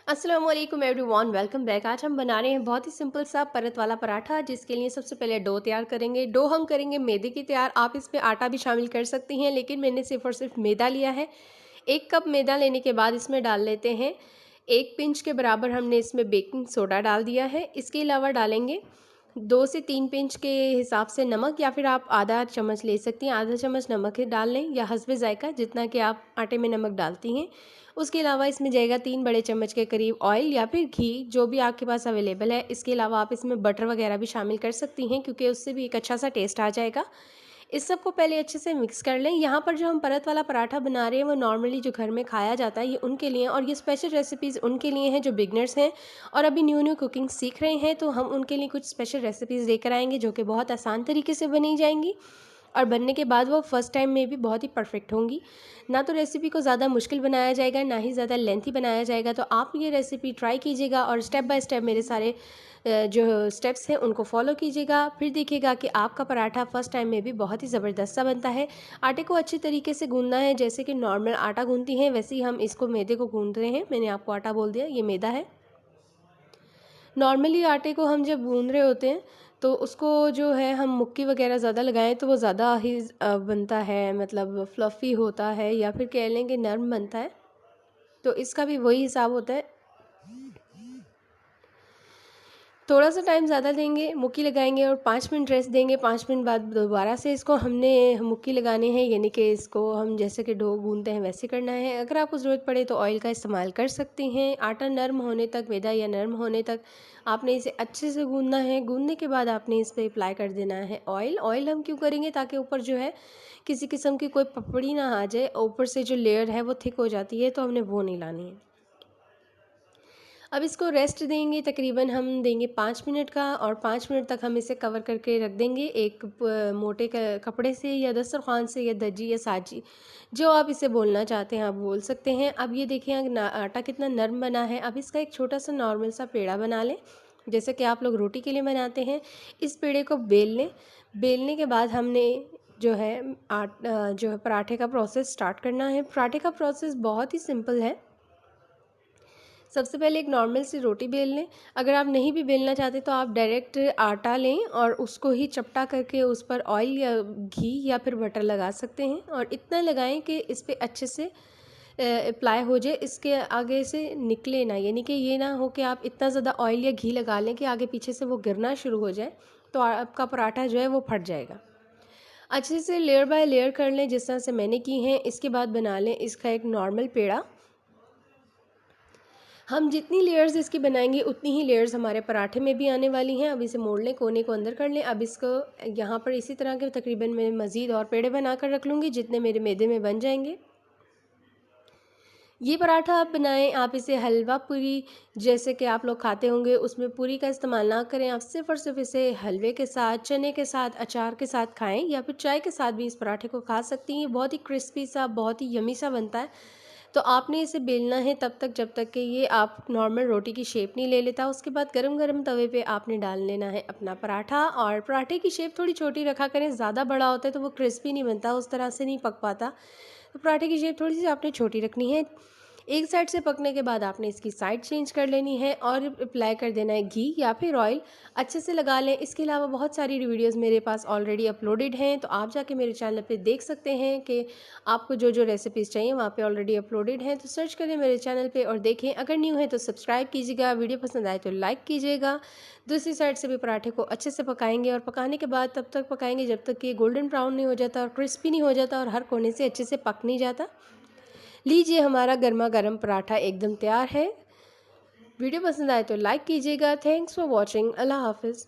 अस्सलाम वालेकुम everyone, welcome back. आज हम बना रहे हैं बहुत ही सिंपल सा परत वाला पराठा, जिसके लिए सबसे पहले डो तैयार करेंगे। डो हम करेंगे मैदे की तैयार। आप इसमें आटा भी शामिल कर सकती हैं, लेकिन मैंने सिर्फ और सिर्फ मैदा लिया है। 1 कप मैदा लेने के बाद इसमें डाल लेते हैं 1 पिंच के बराबर हमने इसमें बेकिंग सोडा डाल दिया है। इसके अलावा डालेंगे 2 से 3 पिंच के हिसाब से नमक, या फिर आप आधा चम्मच ले सकती हैं। आधा चम्मच नमक डाल लें, या हस्बे ज़ायक़ा जितना कि आप आटे में नमक डालती हैं। उसके अलावा इसमें जाएगा 3 बड़े चम्मच के करीब ऑयल या फिर घी, जो भी आपके पास अवेलेबल है। इसके अलावा आप इसमें बटर वगैरह भी शामिल कर सकती हैं, क्योंकि उससे भी एक अच्छा सा टेस्ट आ जाएगा। इस सब को पहले अच्छे से मिक्स कर लें। यहाँ पर जो हम परत वाला पराठा बना रहे हैं वो नॉर्मली जो घर में खाया जाता है, ये उनके लिए, और ये स्पेशल रेसिपीज़ उनके लिए हैं जो बिगनर्स हैं और अभी न्यू न्यू कुकिंग सीख रहे हैं। तो हम उनके लिए कुछ स्पेशल रेसिपीज़ लेकर आएंगे जो कि बहुत आसान तरीके से बनी जाएंगी, और बनने के बाद वो फर्स्ट टाइम में भी बहुत ही परफेक्ट होंगी। ना तो रेसिपी को ज़्यादा मुश्किल बनाया जाएगा, ना ही ज़्यादा लेंथी बनाया जाएगा। तो आप ये रेसिपी ट्राई कीजिएगा और स्टेप बाय स्टेप मेरे सारे जो स्टेप्स हैं उनको फॉलो कीजिएगा। फिर देखिएगा कि आपका पराठा फर्स्ट टाइम में भी बहुत ही ज़बरदस्त सा बनता है। आटे को अच्छे तरीके से गूंदना है, जैसे कि नॉर्मल आटा गूंदती हैं वैसे ही हम इसको मैदे को गूंद रहे हैं। मैंने आपको आटा बोल दिया, ये मैदा है। नॉर्मली आटे को हम जब गूंद रहे होते हैं तो उसको जो है हम मुक्की वगैरह ज़्यादा लगाएं तो वो ज़्यादा ही बनता है, मतलब फ्लफ़ी होता है, या फिर कह लें कि नरम बनता है। तो इसका भी वही हिसाब होता है। थोड़ा सा टाइम ज़्यादा देंगे, मुक्की लगाएंगे और 5 मिनट रेस्ट देंगे। 5 मिनट बाद दोबारा से इसको हमने मुक्की लगाने हैं, यानी कि इसको हम जैसे कि डो गूंदते हैं वैसे करना है। अगर आपको ज़रूरत पड़े तो ऑयल का इस्तेमाल कर सकती हैं। आटा नरम होने तक, मैदा या नरम होने तक आपने इसे अच्छे से गूंदना है। गूंदने के बाद आपने इस पर अप्लाई कर देना है ऑयल। ऑयल हम क्यों करेंगे? ताकि ऊपर जो है किसी किस्म की कोई पपड़ी ना आ जाए, ऊपर से जो लेयर है वो थिक हो जाती है, तो हमने वो नहीं लानी है। अब इसको रेस्ट देंगे, तकरीबन हम देंगे 5 मिनट का, और 5 मिनट तक हम इसे कवर करके रख देंगे एक मोटे कपड़े से, या दस्तरखान से, या दज्जी, या साजी, जो आप इसे बोलना चाहते हैं आप बोल सकते हैं। अब ये देखें आटा कितना नरम बना है। अब इसका एक छोटा सा नॉर्मल सा पेड़ा बना लें, जैसे कि आप लोग रोटी के लिए बनाते हैं। इस पेड़े को बेल लें। बेलने के बाद हमने जो है जो है पराठे का प्रोसेस स्टार्ट करना है। पराठे का प्रोसेस बहुत ही सिंपल है। सबसे पहले एक नॉर्मल सी रोटी बेल लें। अगर आप नहीं भी बेलना चाहते तो आप डायरेक्ट आटा लें और उसको ही चपटा करके उस पर ऑयल या घी या फिर बटर लगा सकते हैं, और इतना लगाएं कि इस पे अच्छे से अप्लाई हो जाए, इसके आगे से निकले ना, यानी कि ये ना हो कि आप इतना ज़्यादा ऑयल या घी लगा लें कि आगे पीछे से वो गिरना शुरू हो जाए, तो आपका पराठा जो है वो फट जाएगा। अच्छे से लेयर बाय लेयर कर लें जिस तरह से मैंने की हैं। इसके बाद बना लें इसका एक नॉर्मल पेड़ा। हम जितनी लेयर्स इसकी बनाएंगे उतनी ही लेयर्स हमारे पराठे में भी आने वाली हैं। अब इसे मोड़ लें, कोने को अंदर कर लें। अब इसको यहाँ पर इसी तरह के तकरीबन मैं मज़ीद और पेड़े बना कर रख लूँगी, जितने मेरे मैदे में बन जाएंगे। ये पराठा आप बनाएं, आप इसे हलवा पूरी जैसे कि आप लोग खाते होंगे उसमें पूरी का इस्तेमाल ना करें। आप सिर्फ़ और सिर्फ इसे हलवे के साथ, चने के साथ, अचार के साथ खाएं, या फिर चाय के साथ भी इस पराठे को खा सकती हैं। बहुत ही क्रिस्पी सा, बहुत ही यमी सा बनता है। तो आपने इसे बेलना है तब तक जब तक कि ये आप नॉर्मल रोटी की शेप नहीं ले लेता। उसके बाद गरम गरम तवे पे आपने डाल लेना है अपना पराठा, और पराठे की शेप थोड़ी छोटी रखा करें। ज़्यादा बड़ा होता है तो वो क्रिस्पी नहीं बनता, उस तरह से नहीं पक पाता। तो पराठे की शेप थोड़ी सी आपने छोटी रखनी है। एक साइड से पकने के बाद आपने इसकी साइड चेंज कर लेनी है और अप्लाई कर देना है घी या फिर ऑयल। अच्छे से लगा लें। इसके अलावा बहुत सारी वीडियोस मेरे पास ऑलरेडी अपलोडेड हैं, तो आप जाके मेरे चैनल पे देख सकते हैं कि आपको जो जो रेसिपीज़ चाहिए वहाँ पे ऑलरेडी अपलोडेड हैं। तो सर्च करें मेरे चैनल पे और देखें। अगर न्यू है तो सब्सक्राइब कीजिएगा, वीडियो पसंद आए तो लाइक कीजिएगा। दूसरी साइड से भी पराठे को अच्छे से पकाएंगे, और पकाने के बाद तब तक पकाएंगे जब तक कि गोल्डन ब्राउन नहीं हो जाता और क्रिस्पी नहीं हो जाता और हर कोने से अच्छे से पक नहीं जाता। लीजिए, हमारा गर्मा गर्म पराठा एकदम तैयार है। वीडियो पसंद आए तो लाइक कीजिएगा। Thanks for watching. अल्लाह हाफिज़।